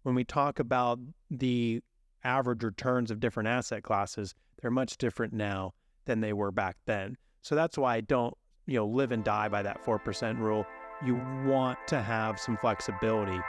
when we talk about the average returns of different asset classes, they're much different now than they were back then. So that's why I don't, live and die by that 4% rule. You want to have some flexibility.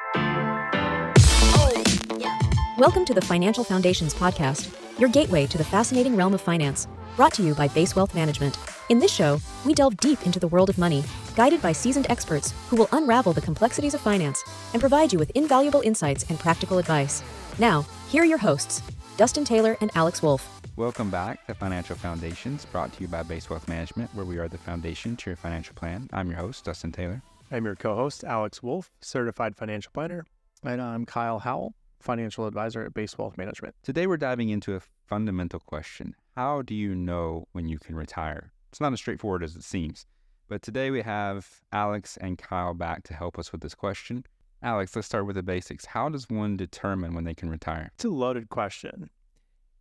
Welcome to the Financial Foundations Podcast, your gateway to the fascinating realm of finance, brought to you by Base Wealth Management. In this show, we delve deep into the world of money, guided by seasoned experts who will unravel the complexities of finance and provide you with invaluable insights and practical advice. Now, here are your hosts, Dustin Taylor and Alex Wolfe. Welcome back to Financial Foundations, brought to you by Base Wealth Management, where we are the foundation to your financial plan. I'm your host, Dustin Taylor. I'm your co-host, Alex Wolfe, certified financial planner. And I'm Kyle Howell, financial advisor at Base Wealth Management. Today, we're diving into a fundamental question. How do you know when you can retire? It's not as straightforward as it seems. But today, we have Alex and Kyle back to help us with this question. Alex, let's start with the basics. How does one determine when they can retire? It's a loaded question.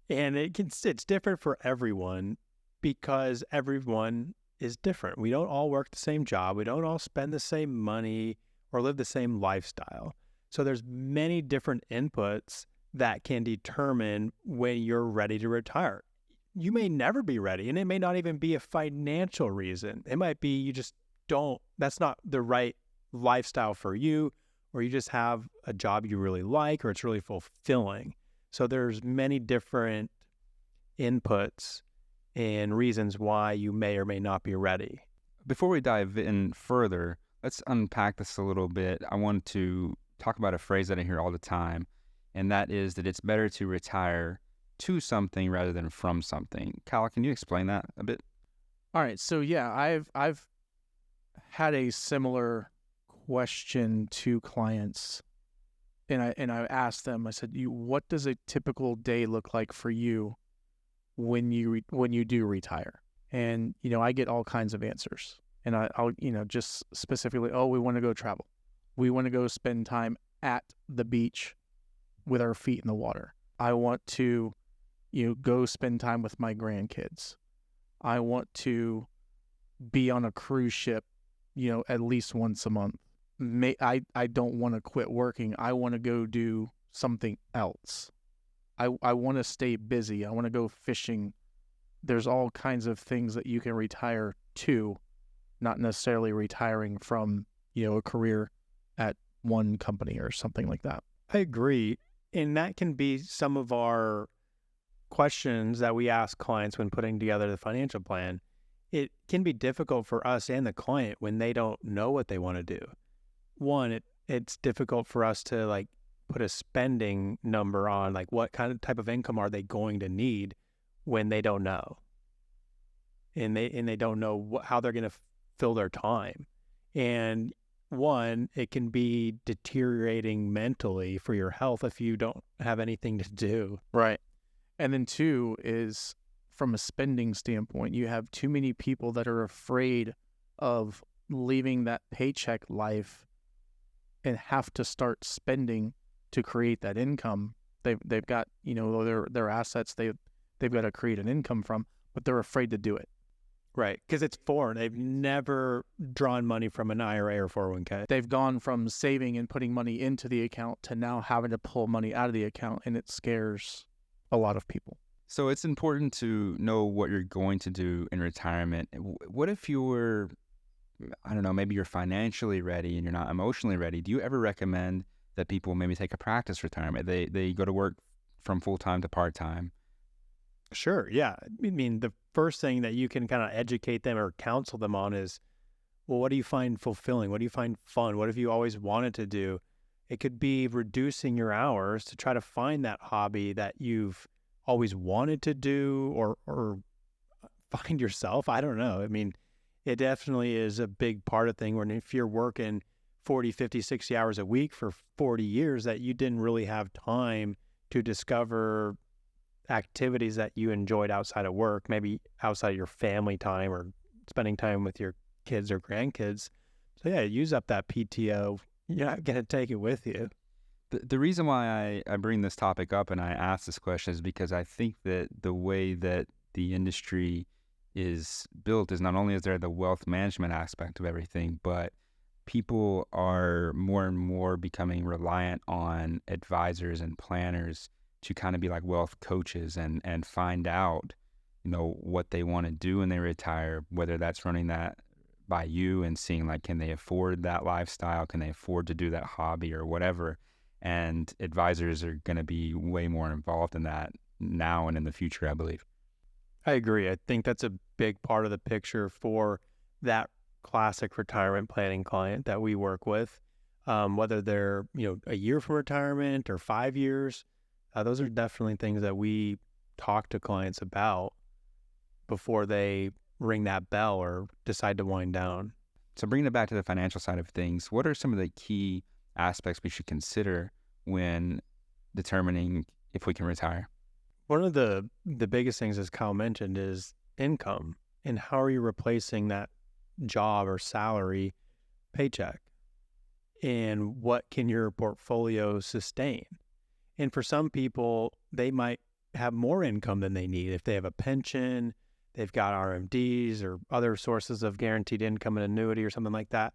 And it's different for everyone because everyone is different. We don't all work the same job. We don't all spend the same money or live the same lifestyle. So there's many different inputs that can determine when you're ready to retire. You may never be ready, and it may not even be a financial reason. It might be you just that's not the right lifestyle for you, or you just have a job you really like, or it's really fulfilling. So there's many different inputs and reasons why you may or may not be ready. Before we dive in further, let's unpack this a little bit. I want to talk about a phrase that I hear all the time, and that is that it's better to retire to something rather than from something. Kyle, can you explain that a bit? All right. So yeah, I've had a similar question to clients, and I asked them. I said, what does a typical day look like for you when you do retire? And I get all kinds of answers, and I'll just specifically, we want to go travel, we want to go spend time at the beach with our feet in the water. I want to go spend time with my grandkids. I want to be on a cruise ship, at least once a month. I don't want to quit working. I want to go do something else. I want to stay busy. I want to go fishing. There's all kinds of things that you can retire to, not necessarily retiring from, a career at one company or something like that. I agree. And that can be some of our questions that we ask clients when putting together the financial plan. It can be difficult for us and the client when they don't know what they want to do. One, it's difficult for us to put a spending number on what kind of type of income are they going to need when they don't know, and they don't know how they're going to fill their time. And one, it can be deteriorating mentally for your health if you don't have anything to do. Right. And then two is, from a spending standpoint, you have too many people that are afraid of leaving that paycheck life and have to start spending to create that income. They've got their assets they've got to create an income from, but they're afraid to do it. Right, because it's foreign. They've never drawn money from an IRA or 401k. They've gone from saving and putting money into the account to now having to pull money out of the account, and it scares a lot of people. So it's important to know what you're going to do in retirement. What if you're, maybe you're financially ready and you're not emotionally ready? Do you ever recommend that people maybe take a practice retirement? They go to work from full-time to part-time. Sure, yeah. I mean, the first thing that you can kind of educate them or counsel them on is, well, what do you find fulfilling? What do you find fun? What have you always wanted to do? It could be reducing your hours to try to find that hobby that you've always wanted to do, or find yourself. I don't know. I mean, it definitely is a big part of thing when if you're working 40, 50, 60 hours a week for 40 years that you didn't really have time to discover activities that you enjoyed outside of work, maybe outside of your family time or spending time with your kids or grandkids. So yeah, use up that PTO. You're not going to take it with you. The reason why I bring this topic up and I ask this question is because I think that the way that the industry is built is not only is there the wealth management aspect of everything, but people are more and more becoming reliant on advisors and planners to kind of be like wealth coaches and find out, what they want to do when they retire, whether that's running that by you and seeing like, can they afford that lifestyle? Can they afford to do that hobby or whatever? And advisors are going to be way more involved in that now and in the future, I believe. I agree. I think that's a big part of the picture for that classic retirement planning client that we work with, whether they're, a year from retirement or 5 years. Those are definitely things that we talk to clients about before they ring that bell or decide to wind down. So bringing it back to the financial side of things, what are some of the key aspects we should consider when determining if we can retire? One of the biggest things, as Kyle mentioned, is income. And how are you replacing that job or salary paycheck? And what can your portfolio sustain? And for some people, they might have more income than they need. If they have a pension, they've got RMDs or other sources of guaranteed income, an annuity or something like that,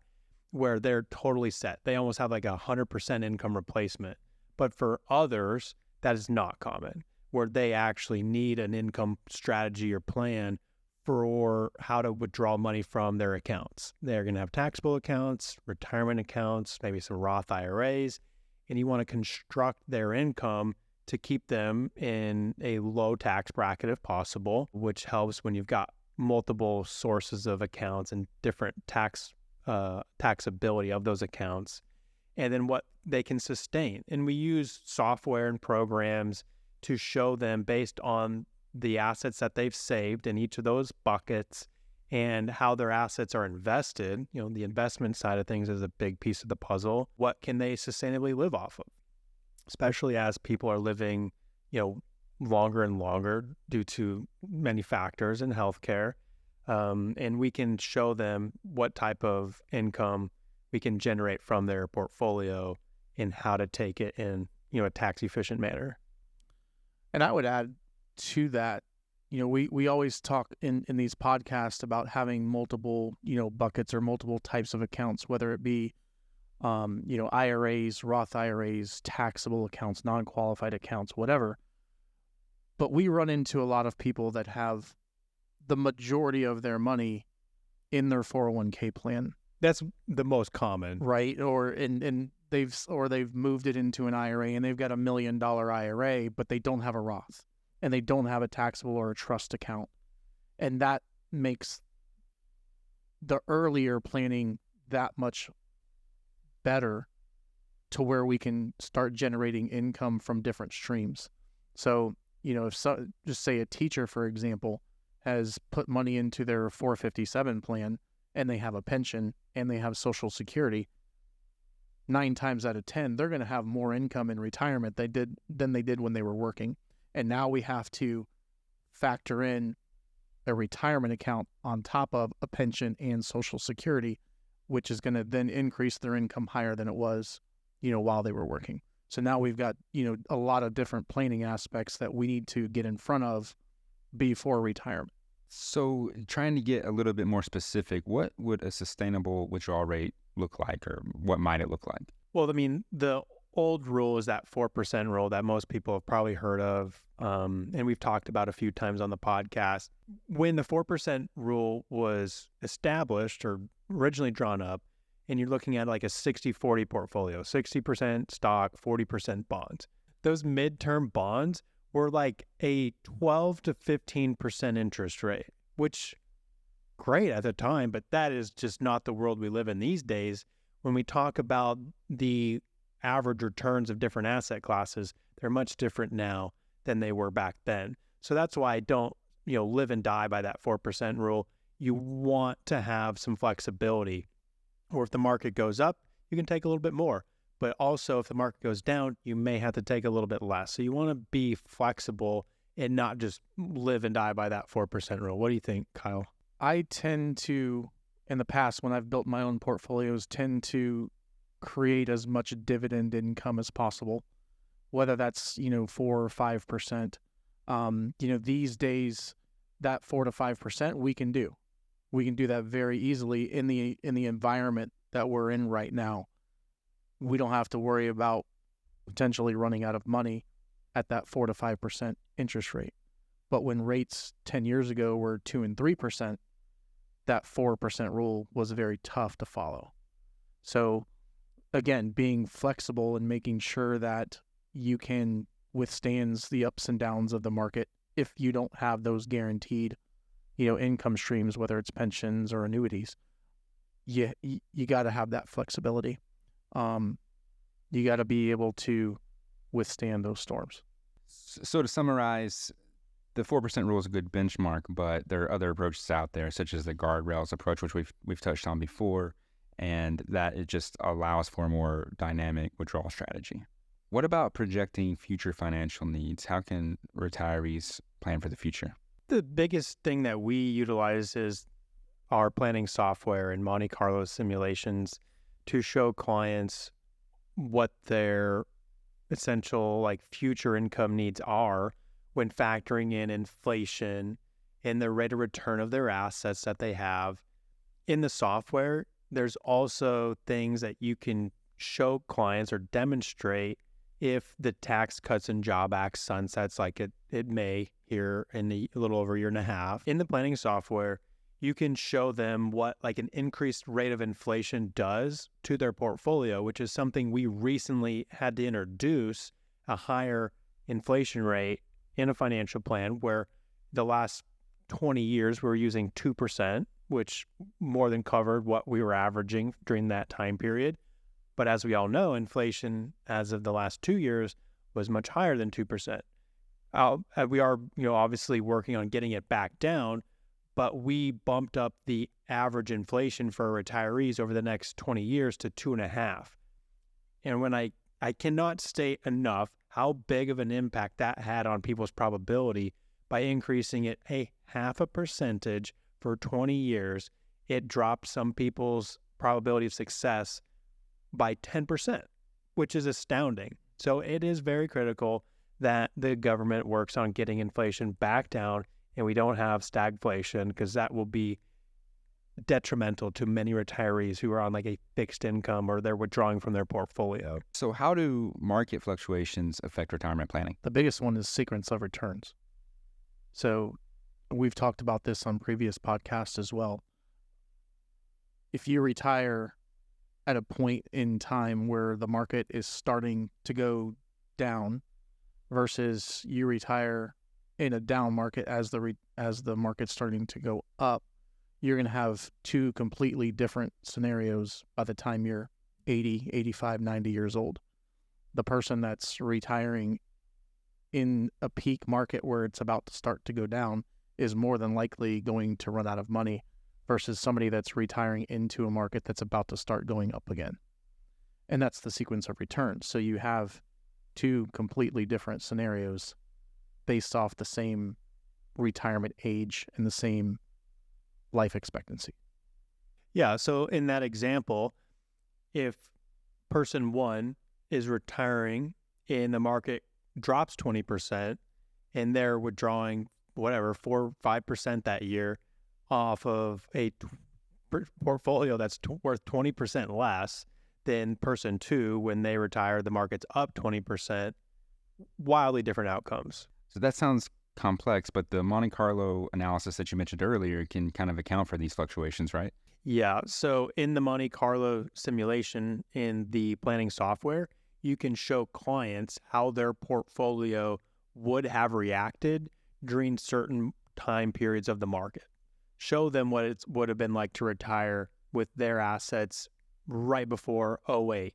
where they're totally set. They almost have like 100% income replacement. But for others, that is not common, where they actually need an income strategy or plan for how to withdraw money from their accounts. They're going to have taxable accounts, retirement accounts, maybe some Roth IRAs, and you want to construct their income to keep them in a low tax bracket if possible, which helps when you've got multiple sources of accounts and different taxability of those accounts, and then what they can sustain. And we use software and programs to show them based on the assets that they've saved in each of those buckets and how their assets are invested. The investment side of things is a big piece of the puzzle. What can they sustainably live off of? Especially as people are living, longer and longer due to many factors in healthcare. And we can show them what type of income we can generate from their portfolio and how to take it in, a tax efficient manner. And I would add to that, we always talk in these podcasts about having multiple, buckets or multiple types of accounts, whether it be, IRAs, Roth IRAs, taxable accounts, non-qualified accounts, whatever. But we run into a lot of people that have the majority of their money in their 401k plan. That's the most common, right? Or they've moved it into an IRA and they've got $1 million IRA, but they don't have a Roth and they don't have a taxable or a trust account, and that makes the earlier planning that much better to where we can start generating income from different streams. So, just say a teacher, for example, has put money into their 457 plan and they have a pension and they have Social Security, 9 times out of 10, they're going to have more income in retirement than they did when they were working. And now we have to factor in a retirement account on top of a pension and Social Security, which is going to then increase their income higher than it was, while they were working. So now we've got, a lot of different planning aspects that we need to get in front of before retirement. So trying to get a little bit more specific, what would a sustainable withdrawal rate look like, or what might it look like? Well, the old rule is that 4% rule that most people have probably heard of, and we've talked about a few times on the podcast. When the 4% rule was established or originally drawn up, and you're looking at like a 60-40 portfolio, 60% stock, 40% bonds. Those midterm bonds were like a 12 to 15% interest rate, which great at the time, but that is just not the world we live in these days. When we talk about the average returns of different asset classes, they're much different now than they were back then. So that's why I don't, live and die by that 4% rule. You want to have some flexibility, or if the market goes up, you can take a little bit more. But also if the market goes down, you may have to take a little bit less. So you want to be flexible and not just live and die by that 4% rule. What do you think, Kyle? I tend to, in the past, when I've built my own portfolios, tend to create as much dividend income as possible, whether that's, 4 or 5%. These days, that 4 to 5% we can do. We can do that very easily in the environment that we're in right now, we don't have to worry about potentially running out of money at that 4 to 5% interest rate. But when rates 10 years ago were 2 and 3%, that 4% rule was very tough to follow. So again, being flexible and making sure that you can withstand the ups and downs of the market if you don't have those guaranteed, income streams, whether it's pensions or annuities. You got to have that flexibility. You got to be able to withstand those storms. So to summarize, the 4% rule is a good benchmark, but there are other approaches out there, such as the guardrails approach, which we've touched on before, and that it just allows for a more dynamic withdrawal strategy. What about projecting future financial needs? How can retirees plan for the future? The biggest thing that we utilize is our planning software and Monte Carlo simulations to show clients what their essential future income needs are when factoring in inflation and the rate of return of their assets that they have. In the software, there's also things that you can show clients or demonstrate if the Tax Cuts and Job Act sunsets like it may here in a little over a year and a half. In the planning software, you can show them what an increased rate of inflation does to their portfolio, which is something we recently had to introduce, a higher inflation rate in a financial plan where the last 20 years we were using 2%, which more than covered what we were averaging during that time period. But as we all know, inflation as of the last 2 years was much higher than 2%. We are, obviously working on getting it back down, but we bumped up the average inflation for retirees over the next 20 years to 2.5. And when I cannot state enough how big of an impact that had on people's probability by increasing it a 0.5% for 20 years, it dropped some people's probability of success by 10%, which is astounding. So it is very critical that the government works on getting inflation back down and we don't have stagflation, because that will be detrimental to many retirees who are on a fixed income or they're withdrawing from their portfolio. So how do market fluctuations affect retirement planning? The biggest one is sequence of returns. So we've talked about this on previous podcasts as well. If you retire at a point in time where the market is starting to go down versus you retire in a down market as the market's starting to go up, you're going to have two completely different scenarios by the time you're 80, 85, 90 years old. The person that's retiring in a peak market where it's about to start to go down is more than likely going to run out of money versus somebody that's retiring into a market that's about to start going up again. And that's the sequence of returns. So you have two completely different scenarios based off the same retirement age and the same life expectancy. Yeah, so in that example, if person one is retiring and the market drops 20% and they're withdrawing 4 or 5% that year off of a portfolio that's worth 20% less than person two, when they retire, the market's up 20%, wildly different outcomes. So that sounds complex, but the Monte Carlo analysis that you mentioned earlier can kind of account for these fluctuations, right? Yeah. So in the Monte Carlo simulation in the planning software, you can show clients how their portfolio would have reacted during certain time periods of the market. Show them what it would have been like to retire with their assets right before 2008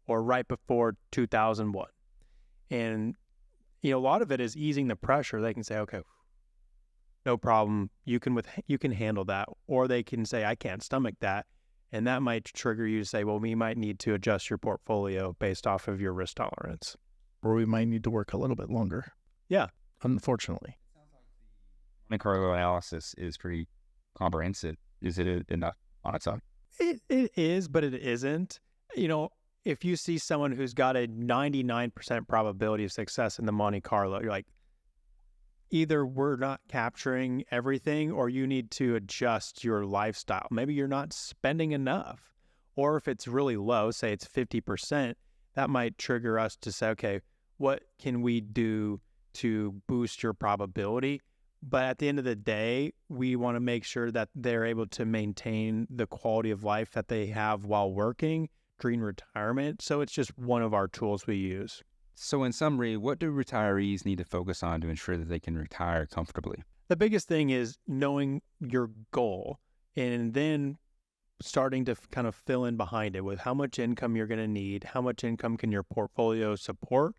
or right before 2001. And a lot of it is easing the pressure. They can say, okay, no problem. You can handle that. Or they can say, I can't stomach that. And that might trigger you to say, well, we might need to adjust your portfolio based off of your risk tolerance. Or we might need to work a little bit longer. Yeah. Unfortunately. Monte Carlo analysis is pretty comprehensive. Is it enough on its own? It is, but it isn't. If you see someone who's got a 99% probability of success in the Monte Carlo, you're like, either we're not capturing everything or you need to adjust your lifestyle. Maybe you're not spending enough, Or if it's really low, say it's 50%, that might trigger us to say, okay, what can we do to boost your probability? But at the end of the day, we want to make sure that they're able to maintain the quality of life that they have while working during retirement. So it's just one of our tools we use. So in summary, what do retirees need to focus on to ensure that they can retire comfortably? The biggest thing is knowing your goal and then starting to kind of fill in behind it with how much income you're going to need, how much income can your portfolio support,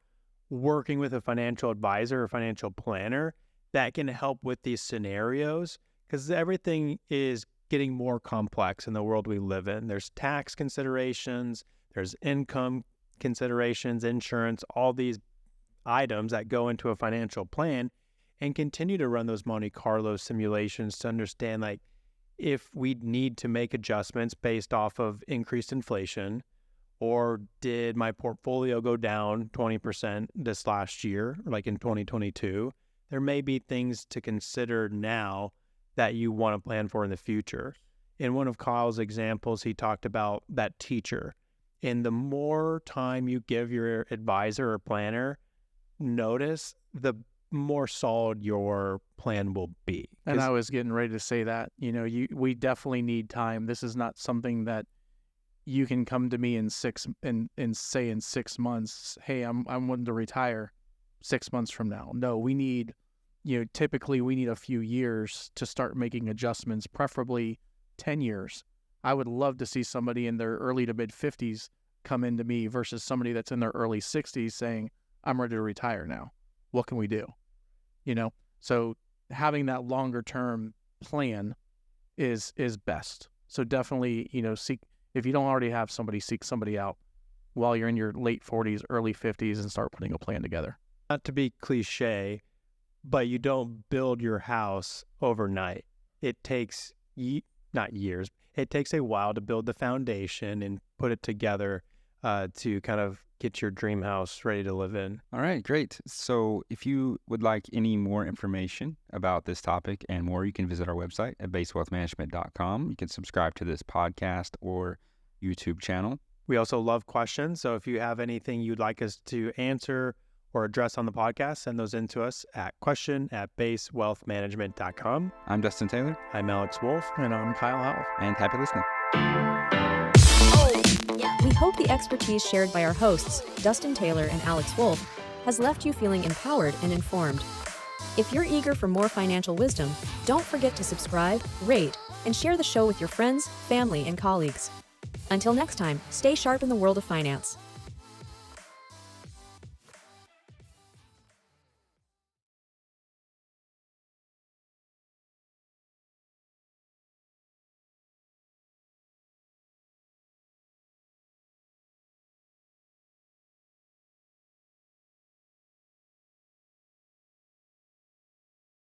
working with a financial advisor or financial planner that can help with these scenarios, because everything is getting more complex in the world we live in. There's tax considerations, there's income considerations, insurance, all these items that go into a financial plan, and continue to run those Monte Carlo simulations to understand like if we need to make adjustments based off of increased inflation, or did my portfolio go down 20% this last year, like in 2022? There may be things to consider now that you want to plan for in the future. In one of Kyle's examples, he talked about that teacher. And the more time you give your advisor or planner notice, the more solid your plan will be. And I was getting ready to say that, we definitely need time. This is not something that you can come to me in 6 months, hey, I'm wanting to retire 6 months from now. No, we need, typically we need a few years to start making adjustments, preferably 10 years. I would love to see somebody in their early to mid 50s come into me versus somebody that's in their early 60s saying, I'm ready to retire now. What can we do? So having that longer term plan is best. So definitely, seek, if you don't already have somebody, seek somebody out while you're in your late 40s, early 50s and start putting a plan together. Not to be cliche, but you don't build your house overnight. It takes not years. It takes a while to build the foundation and put it together to kind of get your dream house ready to live in. All right, great. So if you would like any more information about this topic and more, you can visit our website at basewealthmanagement.com. You can subscribe to this podcast or YouTube channel. We also love questions. So if you have anything you'd like us to answer or address on the podcast, send those in to us at question@basewealthmanagement.com. I'm Dustin Taylor. I'm Alex Wolfe. And I'm Kyle Howell. And happy listening. We hope the expertise shared by our hosts, Dustin Taylor and Alex Wolfe, has left you feeling empowered and informed. If you're eager for more financial wisdom, don't forget to subscribe, rate, and share the show with your friends, family, and colleagues. Until next time, stay sharp in the world of finance.